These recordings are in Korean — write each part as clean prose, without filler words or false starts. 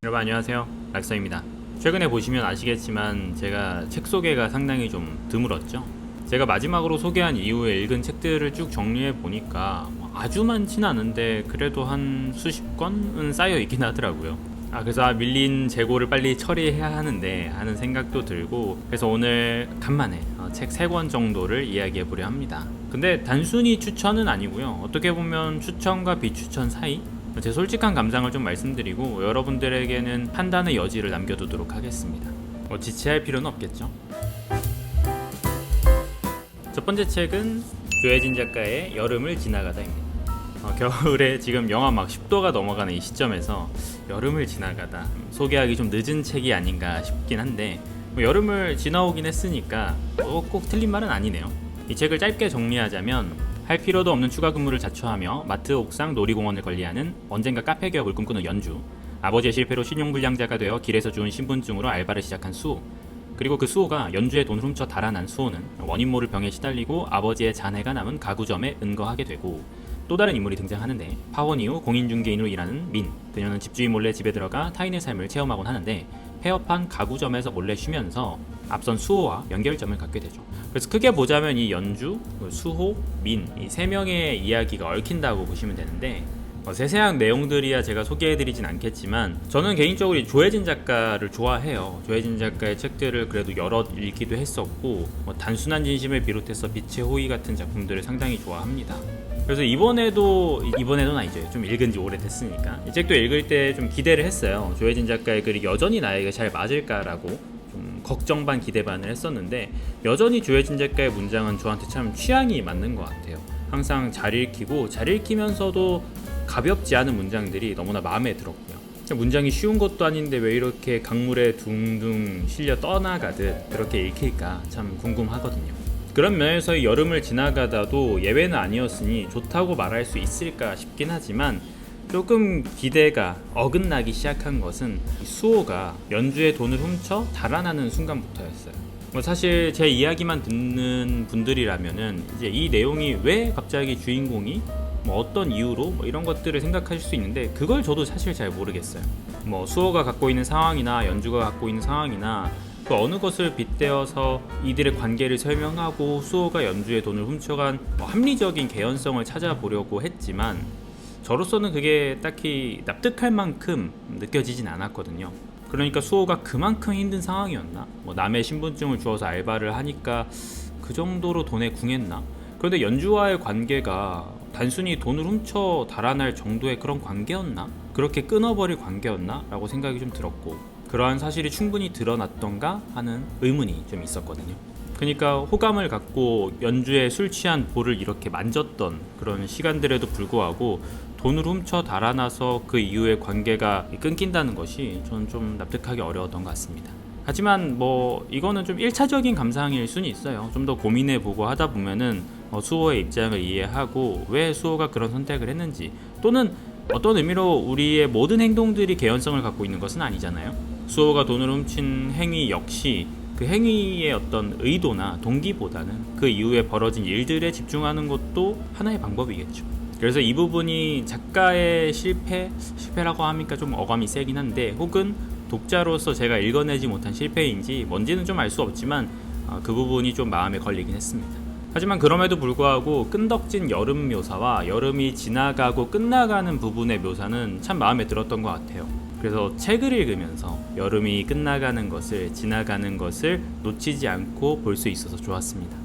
여러분 안녕하세요, 락서입니다. 최근에 보시면 아시겠지만 제가 책 소개가 상당히 좀 드물었죠. 제가 마지막으로 소개한 이후에 읽은 책들을 쭉 정리해 보니까 아주 많진 않은데 그래도 한 수십 권은 쌓여 있긴 하더라고요. 그래서 밀린 재고를 빨리 처리해야 하는데 하는 생각도 들고, 그래서 오늘 간만에 책 3권 정도를 이야기해 보려 합니다. 근데 단순히 추천은 아니고요, 어떻게 보면 추천과 비추천 사이, 제 솔직한 감상을 좀 말씀드리고 여러분들에게는 판단의 여지를 남겨두도록 하겠습니다. 지체할 필요는 없겠죠. 첫 번째 책은 조혜진 작가의 여름을 지나가다입니다. 겨울에 지금 영하 막 10도가 넘어가는 이 시점에서 여름을 지나가다 소개하기 좀 늦은 책이 아닌가 싶긴 한데, 여름을 지나오긴 했으니까 꼭 틀린 말은 아니네요. 이 책을 짧게 정리하자면, 할 필요도 없는 추가 근무를 자처하며 마트 옥상 놀이공원을 관리하는 언젠가 카페 개업을 꿈꾸는 연주, 아버지의 실패로 신용불량자가 되어 길에서 주운 신분증으로 알바를 시작한 수호, 그리고 그 수호가 연주의 돈을 훔쳐 달아난 수호는 원인 모를 병에 시달리고 아버지의 잔해가 남은 가구점에 은거하게 되고, 또 다른 인물이 등장하는데, 파원 이후 공인중개인으로 일하는 민, 그녀는 집주인 몰래 집에 들어가 타인의 삶을 체험하곤 하는데 폐업한 가구점에서 몰래 쉬면서 앞선 수호와 연결점을 갖게 되죠. 그래서 크게 보자면 이 연주, 수호, 민, 이 세 명의 이야기가 얽힌다고 보시면 되는데, 세세한 내용들이야 제가 소개해드리진 않겠지만 저는 개인적으로 조혜진 작가를 좋아해요. 조혜진 작가의 책들을 그래도 여러 읽기도 했었고, 단순한 진심을 비롯해서 빛의 호의 같은 작품들을 상당히 좋아합니다. 그래서 이번에는 아니죠, 좀 읽은 지 오래됐으니까 이 책도 읽을 때 좀 기대를 했어요. 조혜진 작가의 글이 여전히 나에게 잘 맞을까라고 좀 걱정 반 기대 반을 했었는데, 여전히 조혜진 작가의 문장은 저한테 참 취향이 맞는 것 같아요. 항상 잘 읽히고 잘 읽히면서도 가볍지 않은 문장들이 너무나 마음에 들었고요. 문장이 쉬운 것도 아닌데 왜 이렇게 강물에 둥둥 실려 떠나가듯 그렇게 읽힐까 참 궁금하거든요. 그런 면에서 여름을 지나가다도 예외는 아니었으니 좋다고 말할 수 있을까 싶긴 하지만, 조금 기대가 어긋나기 시작한 것은 수호가 연주의 돈을 훔쳐 달아나는 순간부터였어요. 사실 제 이야기만 듣는 분들이라면은 이제 이 내용이 왜 갑자기 주인공이 어떤 이유로 이런 것들을 생각하실 수 있는데, 그걸 저도 사실 잘 모르겠어요. 수호가 갖고 있는 상황이나 연주가 갖고 있는 상황이나 그 어느 것을 빗대어서 이들의 관계를 설명하고 수호가 연주의 돈을 훔쳐간 합리적인 개연성을 찾아보려고 했지만, 저로서는 그게 딱히 납득할 만큼 느껴지진 않았거든요. 그러니까 수호가 그만큼 힘든 상황이었나? 남의 신분증을 주워서 알바를 하니까 그 정도로 돈에 궁했나? 그런데 연주와의 관계가 단순히 돈을 훔쳐 달아날 정도의 그런 관계였나? 그렇게 끊어버릴 관계였나? 라고 생각이 좀 들었고, 그러한 사실이 충분히 드러났던가 하는 의문이 좀 있었거든요. 그러니까 호감을 갖고 연주에 술 취한 볼을 이렇게 만졌던 그런 시간들에도 불구하고 돈을 훔쳐 달아나서 그 이후의 관계가 끊긴다는 것이 저는 좀 납득하기 어려웠던 것 같습니다. 하지만 이거는 좀 1차적인 감상일 수는 있어요. 좀 더 고민해보고 하다 보면은 수호의 입장을 이해하고 왜 수호가 그런 선택을 했는지, 또는 어떤 의미로 우리의 모든 행동들이 개연성을 갖고 있는 것은 아니잖아요. 수호가 돈을 훔친 행위 역시 그 행위의 어떤 의도나 동기보다는 그 이후에 벌어진 일들에 집중하는 것도 하나의 방법이겠죠. 그래서 이 부분이 작가의 실패라고 하니까 좀 어감이 세긴 한데, 혹은 독자로서 제가 읽어내지 못한 실패인지 뭔지는 좀 알 수 없지만 그 부분이 좀 마음에 걸리긴 했습니다. 하지만 그럼에도 불구하고 끈덕진 여름 묘사와 여름이 지나가고 끝나가는 부분의 묘사는 참 마음에 들었던 것 같아요. 그래서 책을 읽으면서 여름이 끝나가는 것을, 지나가는 것을 놓치지 않고 볼 수 있어서 좋았습니다.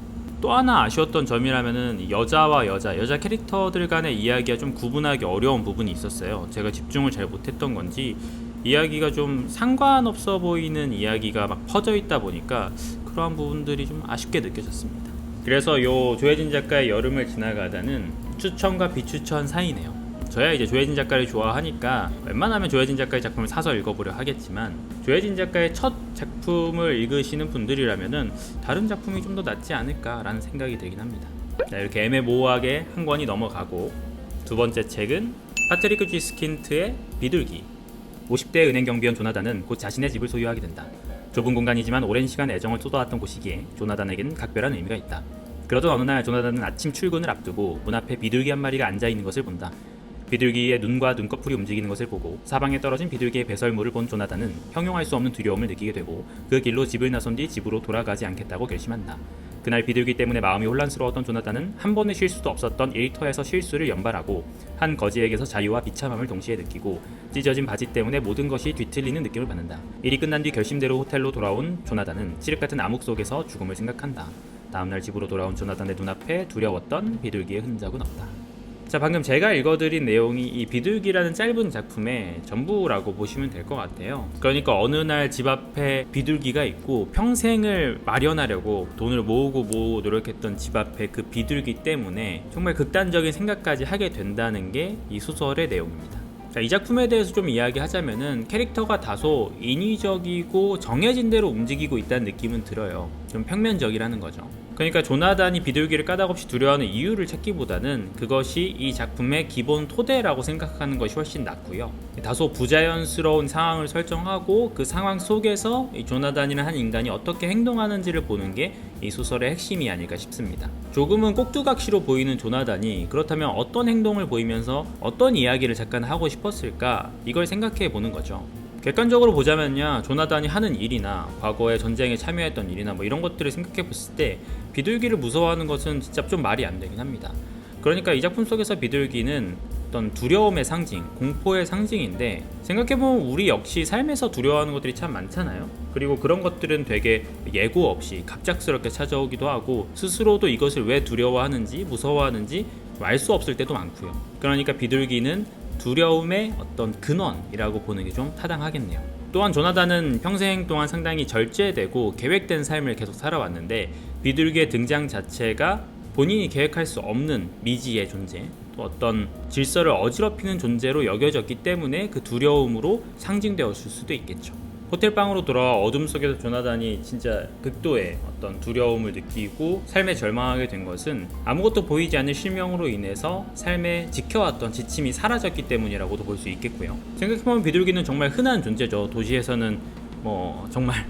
또 하나 아쉬웠던 점이라면은 여자 캐릭터들 간의 이야기가 좀 구분하기 어려운 부분이 있었어요. 제가 집중을 잘 못했던 건지 이야기가 좀 상관없어 보이는 이야기가 막 퍼져 있다 보니까 그러한 부분들이 좀 아쉽게 느껴졌습니다. 그래서 요 조혜진 작가의 여름을 지나가다는 추천과 비추천 사이네요. 저야 이제 조혜진 작가를 좋아하니까 웬만하면 조혜진 작가의 작품을 사서 읽어보려 하겠지만, 조혜진 작가의 첫 작품을 읽으시는 분들이라면은 다른 작품이 좀 더 낫지 않을까라는 생각이 들긴 합니다. 이렇게 애매모호하게 한 권이 넘어가고, 두 번째 책은 파트리크 G. 스킨트의 비둘기. 50대 은행 경비원 조나단은 곧 자신의 집을 소유하게 된다. 좁은 공간이지만 오랜 시간 애정을 쏟아왔던 곳이기에 조나단에겐 각별한 의미가 있다. 그러던 어느 날 조나단은 아침 출근을 앞두고 문 앞에 비둘기 한 마리가 앉아있는 것을 본다. 비둘기의 눈과 눈꺼풀이 움직이는 것을 보고 사방에 떨어진 비둘기의 배설물을 본 조나단은 형용할 수 없는 두려움을 느끼게 되고 그 길로 집을 나선 뒤 집으로 돌아가지 않겠다고 결심한다. 그날 비둘기 때문에 마음이 혼란스러웠던 조나단은 한 번의 실수도 없었던 일터에서 실수를 연발하고 한 거지에게서 자유와 비참함을 동시에 느끼고 찢어진 바지 때문에 모든 것이 뒤틀리는 느낌을 받는다. 일이 끝난 뒤 결심대로 호텔로 돌아온 조나단은 칠흑같은 암흑 속에서 죽음을 생각한다. 다음날 집으로 돌아온 조나단의 눈앞에 두려웠던 비둘기의 흔적은 없다. 자, 방금 제가 읽어드린 내용이 이 비둘기라는 짧은 작품의 전부라고 보시면 될 것 같아요. 그러니까 어느 날 집 앞에 비둘기가 있고 평생을 마련하려고 돈을 모으고 노력했던 집 앞에 그 비둘기 때문에 정말 극단적인 생각까지 하게 된다는 게 이 소설의 내용입니다. 자, 이 작품에 대해서 좀 이야기하자면은 캐릭터가 다소 인위적이고 정해진 대로 움직이고 있다는 느낌은 들어요. 좀 평면적이라는 거죠. 그러니까 조나단이 비둘기를 까닭없이 두려워하는 이유를 찾기보다는 그것이 이 작품의 기본 토대라고 생각하는 것이 훨씬 낫고요. 다소 부자연스러운 상황을 설정하고 그 상황 속에서 이 조나단이라는 한 인간이 어떻게 행동하는지를 보는 게 이 소설의 핵심이 아닐까 싶습니다. 조금은 꼭두각시로 보이는 조나단이 그렇다면 어떤 행동을 보이면서 어떤 이야기를 작가는 하고 싶었을까, 이걸 생각해 보는 거죠. 객관적으로 보자면요, 조나단이 하는 일이나 과거에 전쟁에 참여했던 일이나 뭐 이런 것들을 생각해 봤을 때 비둘기를 무서워하는 것은 진짜 좀 말이 안 되긴 합니다. 그러니까 이 작품 속에서 비둘기는 어떤 두려움의 상징, 공포의 상징인데, 생각해보면 우리 역시 삶에서 두려워하는 것들이 참 많잖아요. 그리고 그런 것들은 되게 예고 없이 갑작스럽게 찾아오기도 하고 스스로도 이것을 왜 두려워하는지 무서워하는지 알 수 없을 때도 많고요. 그러니까 비둘기는 두려움의 어떤 근원이라고 보는 게 좀 타당하겠네요. 또한 조나단은 평생 동안 상당히 절제되고 계획된 삶을 계속 살아왔는데, 비둘기의 등장 자체가 본인이 계획할 수 없는 미지의 존재, 또 어떤 질서를 어지럽히는 존재로 여겨졌기 때문에 그 두려움으로 상징되었을 수도 있겠죠. 호텔방으로 돌아와 어둠 속에서 조나단이 진짜 극도의 어떤 두려움을 느끼고 삶에 절망하게 된 것은 아무것도 보이지 않는 실명으로 인해서 삶에 지켜왔던 지침이 사라졌기 때문이라고도 볼 수 있겠고요. 생각해보면 비둘기는 정말 흔한 존재죠. 도시에서는 뭐 정말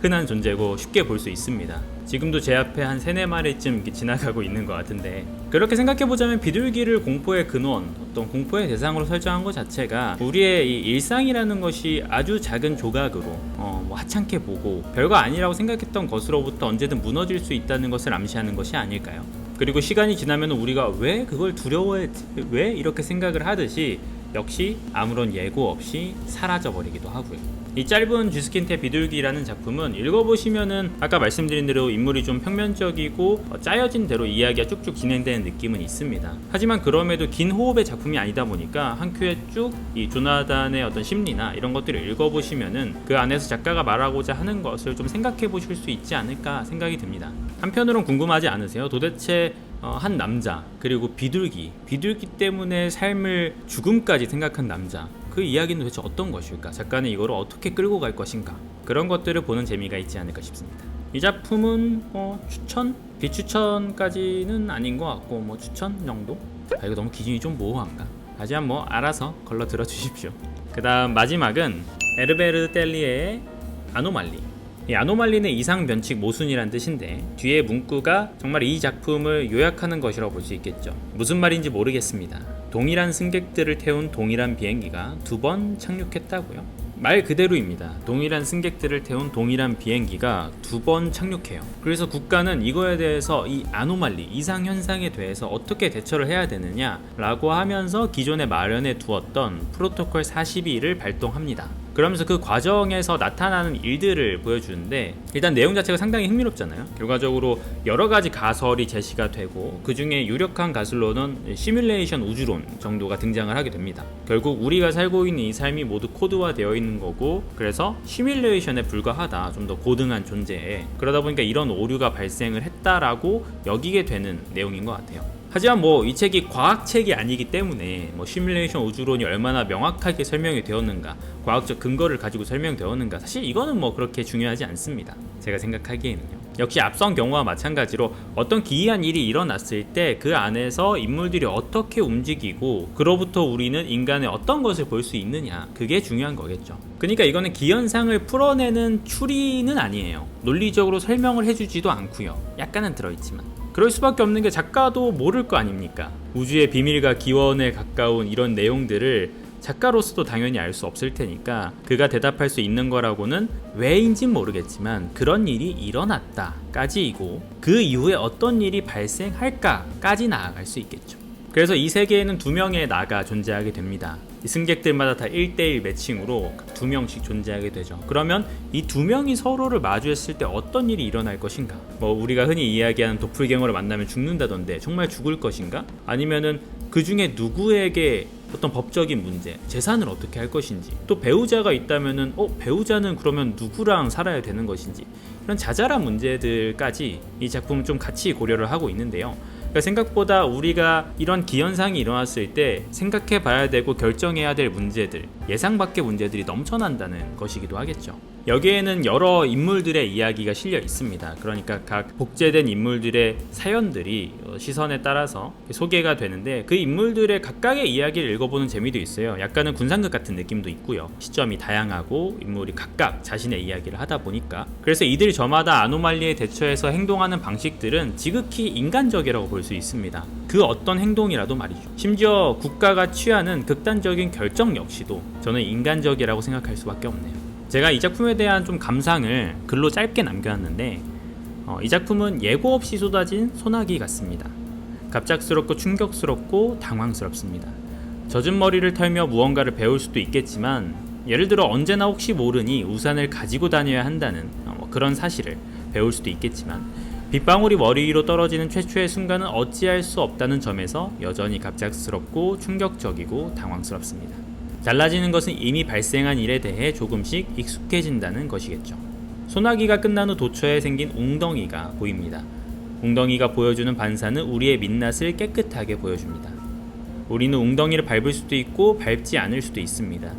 흔한 존재고 쉽게 볼 수 있습니다. 지금도 제 앞에 한 3-4마리쯤 지나가고 있는 것 같은데, 그렇게 생각해보자면 비둘기를 공포의 근원, 어떤 공포의 대상으로 설정한 것 자체가 우리의 이 일상이라는 것이 아주 작은 조각으로 뭐 하찮게 보고 별거 아니라고 생각했던 것으로부터 언제든 무너질 수 있다는 것을 암시하는 것이 아닐까요? 그리고 시간이 지나면 우리가 왜 그걸 두려워했지? 왜 이렇게 생각을 하듯이 역시 아무런 예고 없이 사라져버리기도 하고요. 이 짧은 쥐스킨테 비둘기라는 작품은 읽어보시면은 아까 말씀드린 대로 인물이 좀 평면적이고 짜여진 대로 이야기가 쭉쭉 진행되는 느낌은 있습니다. 하지만 그럼에도 긴 호흡의 작품이 아니다 보니까 한 큐에 쭉 이 조나단의 어떤 심리나 이런 것들을 읽어보시면은 그 안에서 작가가 말하고자 하는 것을 좀 생각해 보실 수 있지 않을까 생각이 듭니다. 한편으로는 궁금하지 않으세요? 도대체 한 남자, 그리고 비둘기 때문에 삶을 죽음까지 생각한 남자, 그 이야기는 도대체 어떤 것일까? 작가는 이거를 어떻게 끌고 갈 것인가? 그런 것들을 보는 재미가 있지 않을까 싶습니다. 이 작품은 추천? 비추천까지는 아닌 것 같고 뭐 추천 정도? 이거 너무 기준이 좀 모호한가? 하지만 뭐 알아서 걸러 들어 주십시오. 그 다음 마지막은 에르베르 텔리에의 아노말리. 이 아노말리는 이상 변칙 모순이란 뜻인데, 뒤에 문구가 정말 이 작품을 요약하는 것이라고 볼 수 있겠죠. 무슨 말인지 모르겠습니다. 동일한 승객들을 태운 동일한 비행기가 2번 착륙했다고요? 말 그대로입니다. 동일한 승객들을 태운 동일한 비행기가 2번 착륙해요. 그래서 국가는 이거에 대해서 이 아노말리, 이상현상에 대해서 어떻게 대처를 해야 되느냐라고 하면서 기존에 마련해 두었던 프로토콜 42를 발동합니다. 그러면서 그 과정에서 나타나는 일들을 보여주는데, 일단 내용 자체가 상당히 흥미롭잖아요. 결과적으로 여러 가지 가설이 제시가 되고 그 중에 유력한 가설로는 시뮬레이션 우주론 정도가 등장을 하게 됩니다. 결국 우리가 살고 있는 이 삶이 모두 코드화되어 있는 거고, 그래서 시뮬레이션에 불과하다, 좀 더 고등한 존재에, 그러다 보니까 이런 오류가 발생을 했다라고 여기게 되는 내용인 것 같아요. 하지만 뭐 이 책이 과학책이 아니기 때문에 뭐 시뮬레이션 우주론이 얼마나 명확하게 설명이 되었는가, 과학적 근거를 가지고 설명되었는가, 사실 이거는 뭐 그렇게 중요하지 않습니다. 제가 생각하기에는요. 역시 앞선 경우와 마찬가지로 어떤 기이한 일이 일어났을 때 그 안에서 인물들이 어떻게 움직이고 그로부터 우리는 인간의 어떤 것을 볼 수 있느냐, 그게 중요한 거겠죠. 그러니까 이거는 기현상을 풀어내는 추리는 아니에요. 논리적으로 설명을 해주지도 않고요. 약간은 들어있지만. 그럴 수밖에 없는 게 작가도 모를 거 아닙니까? 우주의 비밀과 기원에 가까운 이런 내용들을 작가로서도 당연히 알 수 없을 테니까 그가 대답할 수 있는 거라고는 왜인진 모르겠지만 그런 일이 일어났다까지이고 그 이후에 어떤 일이 발생할까까지 나아갈 수 있겠죠. 그래서 이 세계에는 2명의 나가 존재하게 됩니다. 이 승객들마다 다 1대1 매칭으로 2명씩 존재하게 되죠. 그러면 이 2명이 서로를 마주했을 때 어떤 일이 일어날 것인가? 우리가 흔히 이야기하는 도플갱어를 만나면 죽는다던데 정말 죽을 것인가? 아니면은 그 중에 누구에게 어떤 법적인 문제, 재산을 어떻게 할 것인지, 또 배우자가 있다면은 배우자는 그러면 누구랑 살아야 되는 것인지, 이런 자잘한 문제들까지 이 작품은 좀 같이 고려를 하고 있는데요. 그러니까 생각보다 우리가 이런 기현상이 일어났을 때 생각해 봐야 되고 결정해야 될 문제들, 예상 밖의 문제들이 넘쳐난다는 것이기도 하겠죠. 여기에는 여러 인물들의 이야기가 실려 있습니다. 그러니까 각 복제된 인물들의 사연들이 시선에 따라서 소개가 되는데 그 인물들의 각각의 이야기를 읽어보는 재미도 있어요. 약간은 군상극 같은 느낌도 있고요. 시점이 다양하고 인물이 각각 자신의 이야기를 하다 보니까, 그래서 이들 저마다 아노말리에 대처해서 행동하는 방식들은 지극히 인간적이라고 볼 수 있습니다. 그 어떤 행동이라도 말이죠. 심지어 국가가 취하는 극단적인 결정 역시도 저는 인간적이라고 생각할 수밖에 없네요. 제가 이 작품에 대한 좀 감상을 글로 짧게 남겨놨는데 이 작품은 예고 없이 쏟아진 소나기 같습니다. 갑작스럽고 충격스럽고 당황스럽습니다. 젖은 머리를 털며 무언가를 배울 수도 있겠지만, 예를 들어 언제나 혹시 모르니 우산을 가지고 다녀야 한다는 그런 사실을 배울 수도 있겠지만, 빗방울이 머리 위로 떨어지는 최초의 순간은 어찌할 수 없다는 점에서 여전히 갑작스럽고 충격적이고 당황스럽습니다. 달라지는 것은 이미 발생한 일에 대해 조금씩 익숙해진다는 것이겠죠. 소나기가 끝난 후 도처에 생긴 웅덩이가 보입니다. 웅덩이가 보여주는 반사는 우리의 민낯을 깨끗하게 보여줍니다. 우리는 웅덩이를 밟을 수도 있고 밟지 않을 수도 있습니다.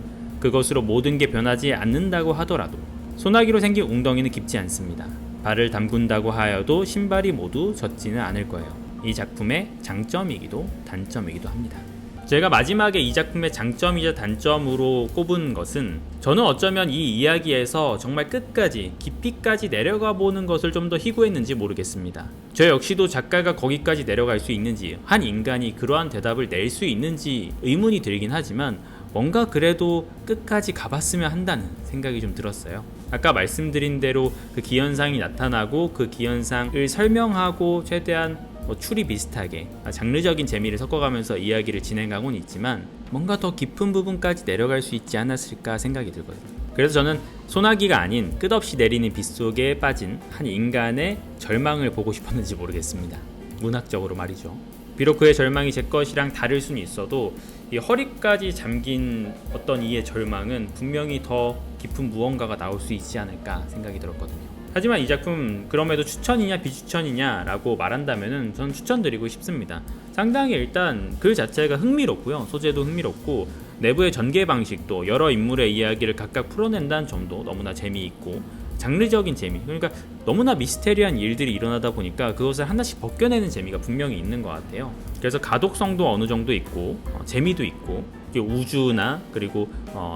그것으로 모든 게 변하지 않는다고 하더라도 소나기로 생긴 웅덩이는 깊지 않습니다. 발을 담근다고 하여도 신발이 모두 젖지는 않을 거예요. 이 작품의 장점이기도 단점이기도 합니다. 제가 마지막에 이 작품의 장점이자 단점으로 꼽은 것은, 저는 어쩌면 이 이야기에서 정말 끝까지 깊이까지 내려가 보는 것을 좀 더 희구했는지 모르겠습니다. 저 역시도 작가가 거기까지 내려갈 수 있는지, 한 인간이 그러한 대답을 낼 수 있는지 의문이 들긴 하지만 뭔가 그래도 끝까지 가봤으면 한다는 생각이 좀 들었어요. 아까 말씀드린 대로 그 기현상이 나타나고 그 기현상을 설명하고 최대한 추리 비슷하게 장르적인 재미를 섞어가면서 이야기를 진행하고는 있지만 뭔가 더 깊은 부분까지 내려갈 수 있지 않았을까 생각이 들거든요. 그래서 저는 소나기가 아닌 끝없이 내리는 빗속에 빠진 한 인간의 절망을 보고 싶었는지 모르겠습니다. 문학적으로 말이죠. 비록 그의 절망이 제 것이랑 다를 수는 있어도 이 허리까지 잠긴 어떤 이의 절망은 분명히 더 깊은 무언가가 나올 수 있지 않을까 생각이 들었거든요. 하지만 이 작품 그럼에도 추천이냐 비추천이냐 라고 말한다면 저는 추천드리고 싶습니다. 상당히 일단 글 자체가 흥미롭고요, 소재도 흥미롭고 내부의 전개 방식도 여러 인물의 이야기를 각각 풀어낸다는 점도 너무나 재미있고, 장르적인 재미, 그러니까 너무나 미스테리한 일들이 일어나다 보니까 그것을 하나씩 벗겨내는 재미가 분명히 있는 것 같아요. 그래서 가독성도 어느 정도 있고 재미도 있고, 우주나 그리고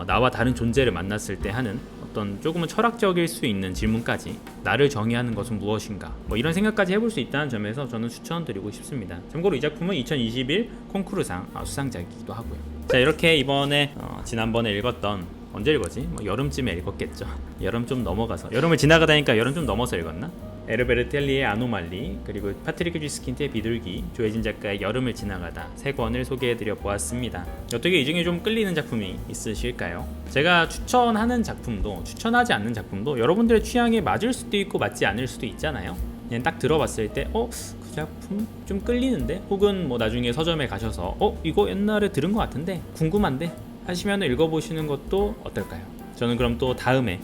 나와 다른 존재를 만났을 때 하는 어떤 조금은 철학적일 수 있는 질문까지, 나를 정의하는 것은 무엇인가, 이런 생각까지 해볼 수 있다는 점에서 저는 추천드리고 싶습니다. 참고로 이 작품은 2021 콩쿠르상 수상작이기도 하고요. 자, 이렇게 이번에 지난번에 읽었던, 언제 읽었지? 여름쯤에 읽었겠죠. 여름 좀 넘어가서, 여름을 지나가다니까 여름 좀 넘어서 읽었나? 에르베르 텔리의 아노말리, 그리고 파트리크 쥐스킨트의 비둘기, 조혜진 작가의 여름을 지나가다 3권을 소개해드려 보았습니다. 어떻게 이 중에 좀 끌리는 작품이 있으실까요? 제가 추천하는 작품도 추천하지 않는 작품도 여러분들의 취향에 맞을 수도 있고 맞지 않을 수도 있잖아요. 그냥 딱 들어봤을 때 그 작품 좀 끌리는데, 혹은 나중에 서점에 가셔서 이거 옛날에 들은 것 같은데 궁금한데 하시면 읽어보시는 것도 어떨까요? 저는 그럼 또 다음에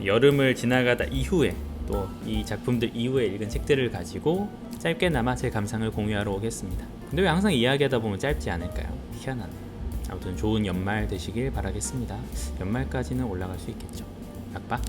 여름을 지나가다 이후에 또 이 작품들 이후에 읽은 책들을 가지고 짧게나마 제 감상을 공유하러 오겠습니다. 근데 왜 항상 이야기하다 보면 짧지 않을까요? 희한하네. 아무튼 좋은 연말 되시길 바라겠습니다. 연말까지는 올라갈 수 있겠죠. 약박.